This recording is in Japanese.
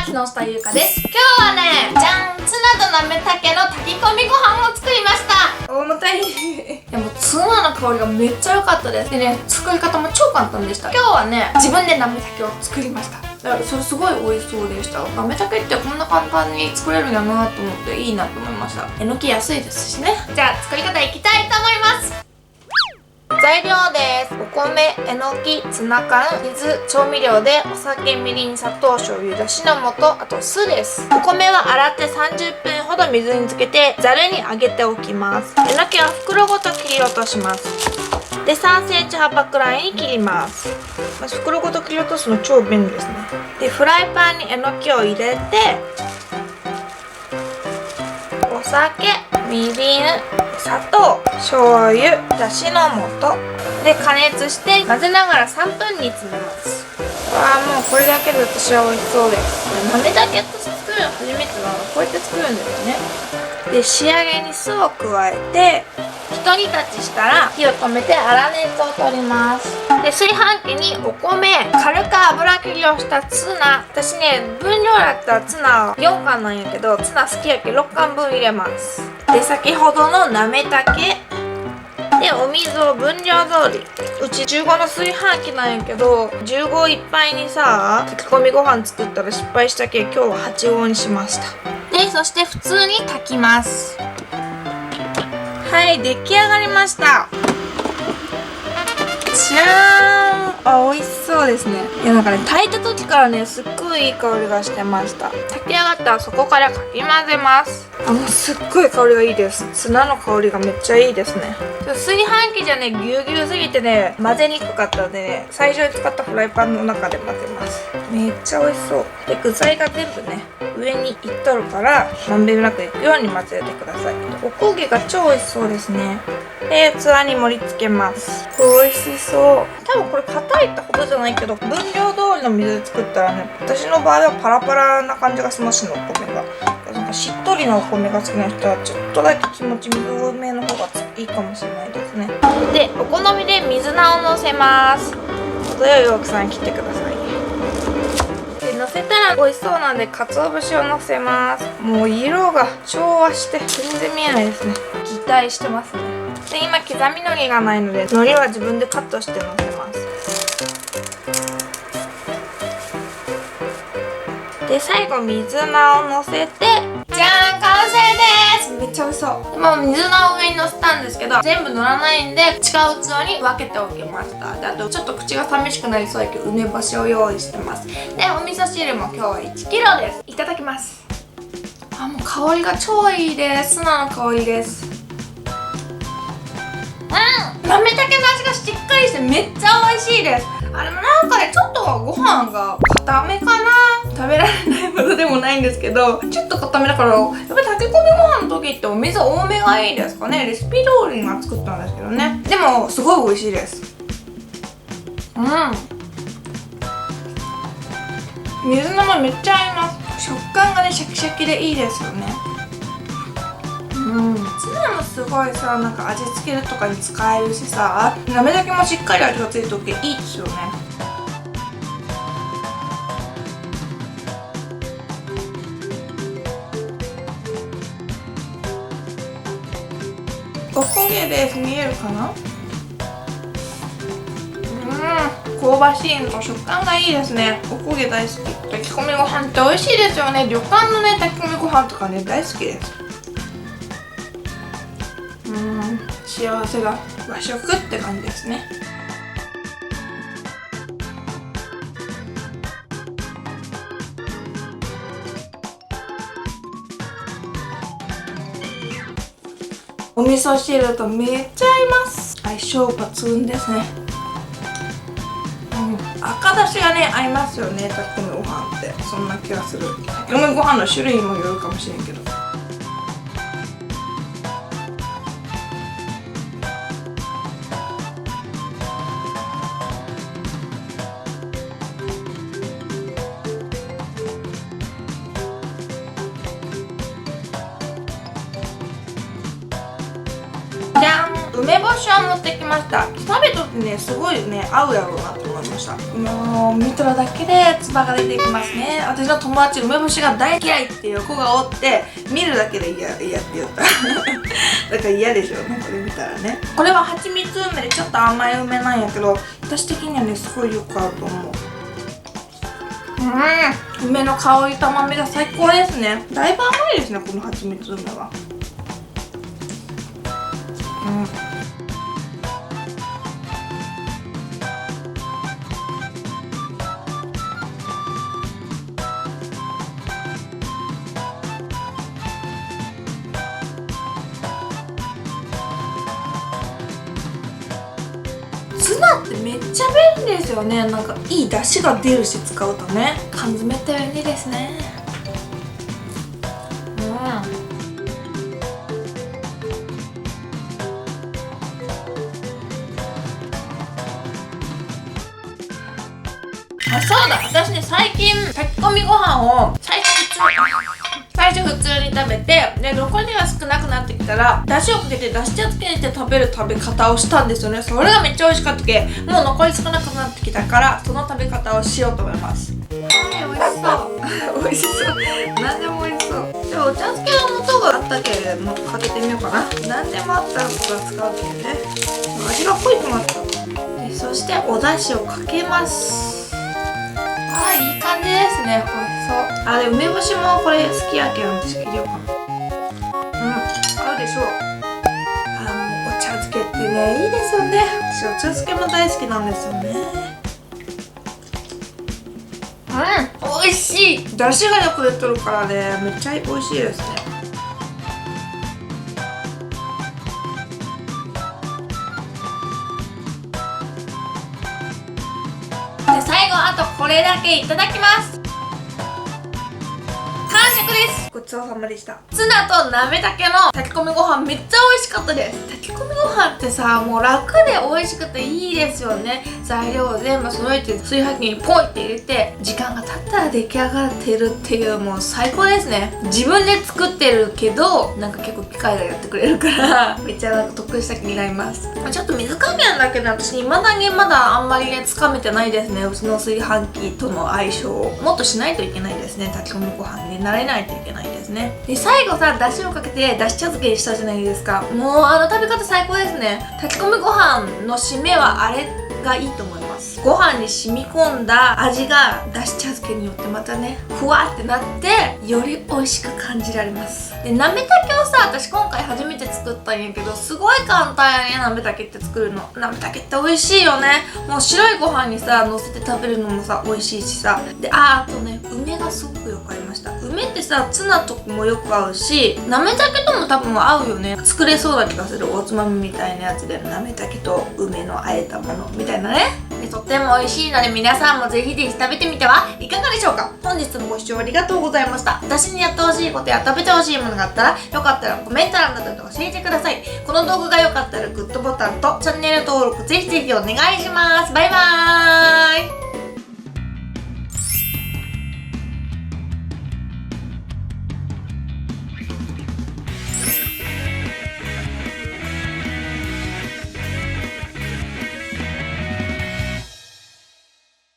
木下優香です。今日はね、じゃん、ツナとなめたけの炊き込みご飯を作りました。重たいでもツナの香りがめっちゃ良かったです。でね、作り方も超簡単でした。今日はね、自分でなめたけを作りました。だからそれすごい美味しそうでした。なめたけってこんな簡単に作れるんやなと思っていいなと思いました。えのき安いですしね。じゃあ作り方いきたいと思います。材料です。お米、えのき、ツナ缶、水、調味料でお酒、みりん、砂糖、醤油、だしの素、あと酢です。お米は洗って30分ほど水につけてざるにあげておきます。えのきは袋ごと切り落とします。で、3センチ幅くらいに切ります。まず袋ごと切り落とすの超便利ですね。で、フライパンにえのきを入れて、お酒、みりん、砂糖、醤油、だしの素で加熱して混ぜながら3分煮詰めます。もうこれだけで私は美味しそうです。なめたけ作るの初めてなのこうやって作るんですね。で、仕上げに酢を加えてひと煮立ちしたら火を止めて粗熱を取ります。で、炊飯器にお米、軽く油切りをしたツナ、私ね、分量だったらツナ4缶なんやけど、ツナ好きやけど6缶分入れます。で、先ほどのなめたけで、お水を分量通り、うち15の炊飯器なんやけど、10合いっぱいにさ、炊き込みご飯作ったら失敗したけ、今日は8合にしました。で、そして普通に炊きます。はい、出来上がりました。じゃーん、美味しそうですね。いや、なんかね、炊いた時からね、すっごいいい香りがしてました。炊き上がったらそこからかき混ぜます。もうすっごい香りがいいです。ツナの香りがめっちゃいいですね。炊飯器じゃね、ぎゅうぎゅうすぎてね、混ぜにくかったのでね、最初に使ったフライパンの中で混ぜます。めっちゃ美味しそう。で、具材が全部ね、上にいっとるから、まんべんなくいくように混ぜてください。おこげが超美味しそうですね。で、器に盛り付けます。美味しそう。多分これ硬いってほどじゃないけど、分量通りの水で作ったらね、私の場合はパラパラな感じがしますね、お米が。なんかしっとりのお米が好きな人はちょっとだけ気持ち水多めの方がいいかもしれないですね。で、お好みで水菜をのせます。程よい大きさに切ってください。で、のせたら美味しそうなんで、鰹節をのせます。もう色が調和して全然見えないですね。擬態してますね。で、今刻み海苔がないので、海苔は自分でカットしてのせます。で、最後水菜をのせて、じゃーん、完成です。めっちゃ美味しそう。今水菜を上にのせたんですけど、全部乗らないんで違う器に分けておきました。で、あとちょっと口が寂しくなりそうやけど梅干しを用意してます。で、お味噌汁も今日は1キロです。いただきます。もう香りが超いいです。ツナの香りです。なめたけの味がしっかりしてめっちゃ美味しいです。でもなんかね、ちょっとご飯が固めかな。食べられないほどでもないんですけど、ちょっと固めだから、やっぱり炊き込みご飯の時ってお水多めがいいですかね。レシピ通りには作ったんですけどね。でもすごい美味しいです。水菜もめっちゃ合います。食感がね、シャキシャキでいいですよね。ツナもすごいさ、なんか味付けとかに使えるしさ、なめたけもしっかり味がついておけいいですよね。おこげです。見えるかな。香ばしいの食感がいいですね。おこげ大好き。炊き込みご飯って美味しいですよね。旅館のね、炊き込みご飯とかね、大好きです。幸せが和食って感じですね。お味噌汁とめっちゃ合います。相性抜群ですね。赤だしがね、合いますよね、炊き込みご飯って。そんな気がする。炊き込みご飯の種類にもよるかもしれんけど。じゃん、梅干しを持ってきました。食べとってね、すごいね、合うやろうなと思い思いました。もう見とるだけで唾が出てきますね。私の友達梅干しが大嫌いっていう子がおって、見るだけで嫌って言っただから嫌でしょうね、これ見たらね。これは蜂蜜梅でちょっと甘い梅なんやけど、私的にはねすごいよく合うと思う。梅の香りと甘みが最高ですね。だいぶ甘いですね、この蜂蜜梅は。ツナってめっちゃ便利ですよね。なんかいい出汁が出るし、使うとね。缶詰って便利ですね。あ、そうだ、私ね最近炊き込みご飯を最初普通に食べて、で残りが少なくなってきたらだしをかけてだし茶漬けにして食べる食べ方をしたんですよね。それがめっちゃ美味しかったけ、もう残り少なくなってきたからその食べ方をしようと思います。美味しそう美味しそう、何でも美味しそう。でもお茶漬けの素があったけれどもかけてみようかな。何でもあったら僕は使うけどね、味が濃いくなった。でそしてお出汁をかけます。あー、いい感じですね。美味しそう。あ、で梅干しもこれ好きやけど私切りようかな。合うでしょう。あ、もうお茶漬けってねいいですよね。私お茶漬けも大好きなんですよね。美味しい。出汁がよく出とるからね、めっちゃ美味しいですね。で最後あとこれだけいただきます。完食です。ごちそうさまでした。ツナとなめたけの炊き込みご飯めっちゃ美味しかったです。炊き込みご飯ってさ、もう楽で美味しくていいですよね。材料を全部揃えて炊飯器にポイって入れて時間が経ったら出来上がってるっていう、もう最高ですね。自分で作ってるけどなんか結構機械がやってくれるからめっちゃなんか得した気になります。ちょっと水加減だけど私未だにまだあんまりねつかめてないですね。うちの炊飯器との相性をもっとしないといけないですね。炊き込みご飯に慣れないといけないですね。で最後さ、だしをかけてだし茶漬けにしたじゃないですか。もう食べ方最高ですね。炊き込みご飯の締めはあれがいいと思います。ご飯に染み込んだ味がだし茶漬けによってまたねふわってなってより美味しく感じられます。でなめたけをさ、私今回初めて作ったんやけどすごい簡単やね、なめたけって作るの。なめたけって美味しいよね。もう白いご飯にさ乗せて食べるのもさ美味しいしさ。であとね梅がすごくよく合いました。梅ってさツナともよく合うしなめたけとも多分合うよね。作れそうな気がする。おつまみみたいなやつでなめたけと梅の和えたものみたいなね。でとっても美味しいので皆さんもぜひぜひ食べてみてはいかがでしょうか。本日もご視聴ありがとうございました。私にやってほしいことや食べてほしいものがあったらよかったらコメント欄などで教えてください。この動画が良かったらグッドボタンとチャンネル登録ぜひぜひお願いします。バイバーイ。